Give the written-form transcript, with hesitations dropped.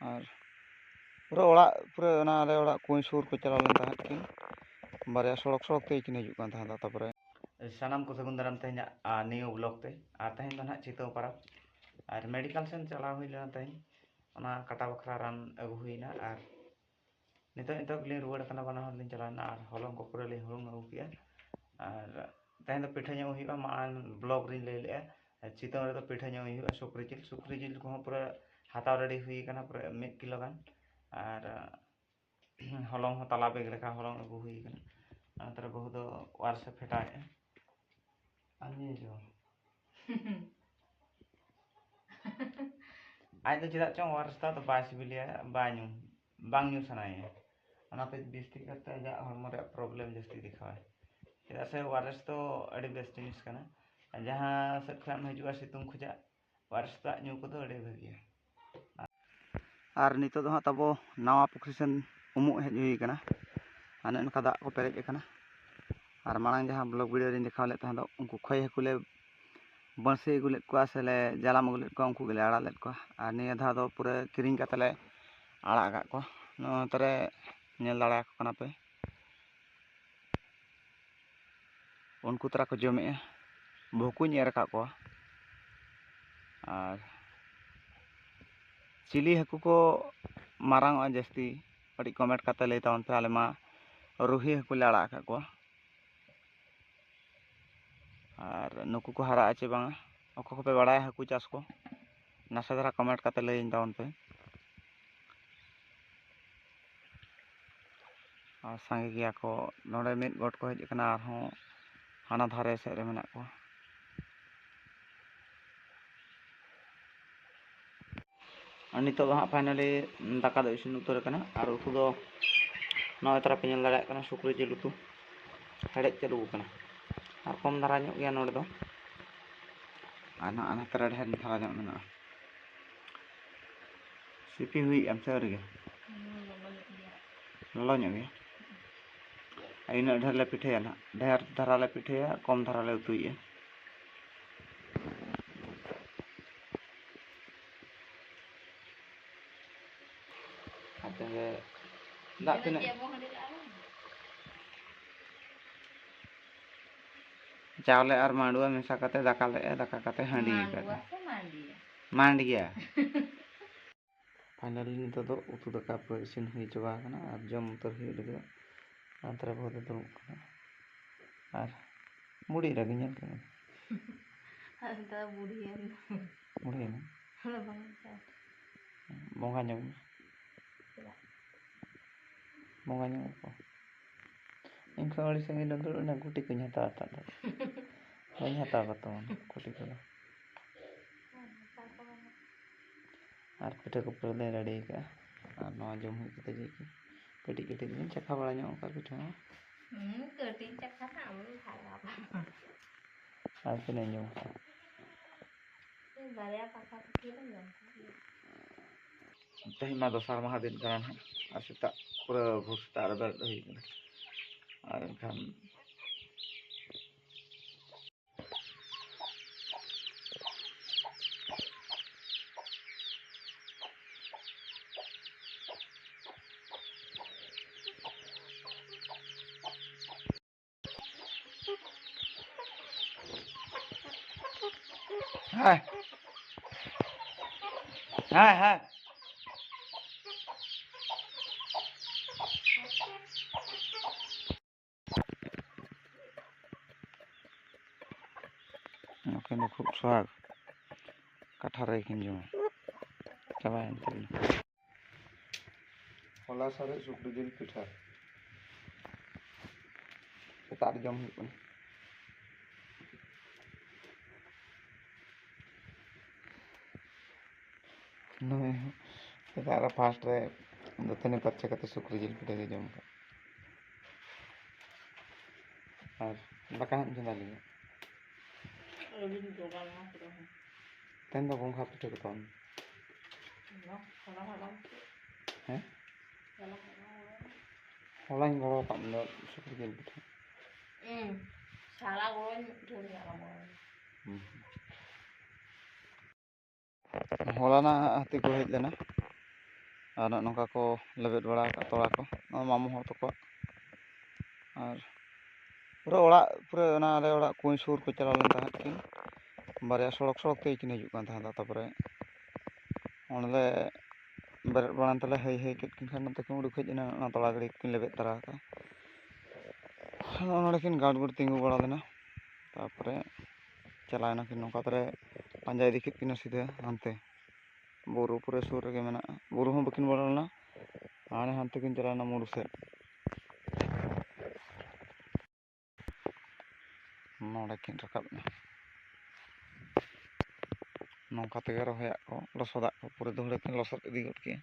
और पूरा ओड़ा पूरा आले ओड़ा कुई सुर को चला लेन तहत किन बारे सड़क सड़क ते किन हिजुक कान तहत तापरे सानाम को सगुन दाराम तेहना नियो ब्लॉक ते आर तेहन दो ना चितो पारा और मेडिकल सेन चला हुई लेना तेहन ओना काटा बखरा रान अगु हुईना और नितो नितो गलिन रुवाड़ कना बना हर लिन चलाना और हलंग को पूरा लिन हलंग अगु किया और तेहन दो पिठा ᱧᱚᱜ हुईबा मान ब्लॉग रिन ले ले चितो रे दो पिठा ᱧᱚᱜ हुईबा सुक्री जिल को पूरा हाताव रेडी हुई कना पूरा 1 किलो गान और हलंग हो तला बेग लेका हलंग अगु हुई कना तर बहु दो वार से फेटाए अन्य जो आज तो चेदा चों वारस्ता तो बाय सिबिलिया बायू बांग न्यू सनाए ओनाते बिस्ती करते जा हरमो रे प्रॉब्लम जस्ती दिखावे चेदा से वारस तो अड़ी बेस्ट जिनिस कना जहां से खम हजुआ सितुंग खुजा वारस्ता न्यू को तो अड़ी भगिया और नितो दो तबो नवा पुखरी सेन उमुक हेज हुई कना आने उनका दाग को पेरेज कना और मांग जहां ब्लॉग वीडियो रे दिखाव ले तहन उनको खय हकुले बंसी अगुले को से जालाम अगुले को उनको गले आड़ा लेत को और निया धा दो पूरा किरिंग कातले आड़ा का को न तरे नेल दाड़ा को कना पे उनको तरा को जमे भोकु एर का को और चिली हकु को मारांग जस्ती अड़ी कमेंट काते ले तावन पे आले मा रुही हकु ले आड़ा का को और नुकु को हरा आचे बांगा ओको पे बड़ाय हकु चास को नासा धरा कमेंट काते ले तावन पे और संगे गया को नोडे मिट गोट को हज कना आरहों हाना धारे से रे मेना को और नितो दो फाइनली दाका दो इसिन उतर कना और उतु दो नय तरा पे नेल दाड़ा कना सुक्री जिल उतु हेड़ेज चालू कना और कम धारा ᱧᱚᱜ गया नोडे दो और ना आना तरा ढेर धारा ᱧᱚᱜ मेना सिपी हुई एम से रे ललो ᱧᱚᱜ गया इन ढेर ले पिठेया ना ढेर धारा ले पिठेया कम धारा ले उतुया आते दाग तिना चावले और मांडुआ मेसा करते दाका ले दाका करते हांडी मांडिया फाइनली नितो दो उतु दाका पूरा इसिन हुई चबा कना और जम उतर हुई लगे अंतरा बहुत दुरुब कना और मुड़ी रगी नेल कना अंतरा मुड़ी ना बोंगा ᱧᱚᱜ को इनका वाली संगे नंदुर ना गुटी को हता आता नहीं हता बतो गुटी को और पिठा को पूरा रेडी का और नवा जम हुई कते जी की कटी कटी दिन चखा बड़ा ᱧᱚᱜ का पिठा कटी चखा ना भाला और पे नहीं ᱧᱚᱜ बारिया पाका पिठा नहीं तही मा दोसार महा दिन कना और सेता पूरा भुसता रे हुई और खान हाय हाय हाय ओके नो खूब स्वाद कठा रे किन जो चाबाय अंत होला सारे सुक्री जिल पिठा सेतार जम हुई नय सेतार फास्ट रे दतने पच्चे कते सुक्री जिल पिठा के जम और दाका हम जंदा लिया तेन दो गोंखा पिठा को तन हैं हलाइन गरो काम दो सुक्री जिल पिठा साला गरो पिठा होला ना हाथी को हेज लेना ᱟᱨ ᱱᱚᱝᱠᱟ ᱠᱚ ᱞᱮᱵᱮᱫ ᱵᱟᱲᱟ ᱟᱠᱟᱫ ᱛᱚᱲᱟ ᱠᱚ ᱢᱟᱢᱚ ᱦᱚᱲ ᱛᱟᱠᱚᱣᱟᱜ ᱟᱨ ᱯᱩᱨᱟᱹ ᱚᱲᱟᱜ ᱯᱩᱨᱟᱹ ᱚᱱᱟ ᱟᱞᱮ ᱚᱲᱟᱜ ᱠᱩᱧ ᱥᱩᱨ ᱠᱚ ᱪᱟᱞᱟᱣ ᱞᱮᱱ ᱛᱟᱦᱮᱸᱫ ᱠᱤᱱ ᱵᱟᱨᱭᱟ ᱥᱚᱲᱚᱠ ᱥᱚᱲᱚᱠ ᱛᱮᱜᱮ ᱠᱤᱱ ᱦᱤᱡᱩᱜ ᱠᱟᱱ ᱛᱟᱦᱮᱸᱫ ᱛᱟᱨᱯᱚᱨᱮ ᱚᱸᱰᱮ ᱵᱮᱨᱮᱫ ᱵᱟᱲᱟᱭᱮᱱ ᱛᱮᱞᱮ ᱦᱟᱹᱭ ᱦᱟᱹᱭ ᱠᱮᱫ ᱠᱤᱱ ᱠᱷᱟᱱ ᱱᱚᱛᱮ ᱠᱤᱱ ᱩᱰᱩᱠ ᱦᱮᱡ ᱮᱱᱟ ᱚᱱᱟ ᱛᱚᱲᱟ ᱜᱟᱹᱰᱤ ᱠᱤᱱ ᱞᱮᱵᱮᱫ ᱛᱟᱨᱟ ᱟᱠᱟᱫᱼᱟ ᱱᱚᱰᱮ ᱠᱤᱱ ᱜᱟᱲ ᱜᱩᱲ ᱛᱤᱸᱜᱩ ᱵᱟᱲᱟ ᱞᱮᱱᱟ ᱛᱟᱨᱯᱚᱨᱮ ᱪᱟᱞᱟᱣᱮᱱᱟᱠᱤᱱ ᱱᱚᱝᱠᱟᱛᱮ ᱯᱟᱸᱡᱟ ᱤᱫᱤ ᱠᱮᱫ ᱠᱤᱱᱟᱹ ᱥᱤᱫᱷᱟᱹ ᱦᱟᱱᱛᱮ ᱵᱩᱨᱩ ᱯᱩᱨᱟᱹ ᱥᱩᱨ ᱨᱮᱜᱮ ᱢᱮᱱᱟᱜᱼᱟ ᱵᱩᱨᱩ ᱦᱚᱸ ᱵᱟᱹᱠᱤᱱ ᱵᱚᱞᱚ ᱞᱮᱱᱟ ᱟᱨ ᱦᱟᱱᱛᱮ ᱠᱤᱱ ᱪᱟᱞᱟᱣᱮᱱᱟ ᱢᱩᱨᱩ ᱥᱮᱫ ᱱᱚᱰᱮ ᱠᱤᱱ ᱨᱟᱠᱟᱵ ᱮᱱᱟ ᱱᱚᱝᱠᱟ ᱛᱮᱜᱮ ᱨᱚᱦᱚᱭᱟᱜ ᱠᱚ ᱞᱚᱥᱚᱫᱟᱜ ᱠᱚ ᱯᱩᱨᱟᱹ ᱫᱩᱦᱲᱟᱹ ᱠᱤᱱ ᱞᱚᱥᱚᱫ ᱤᱫᱤ ᱜᱚᱫ ᱠᱮᱜᱼᱟ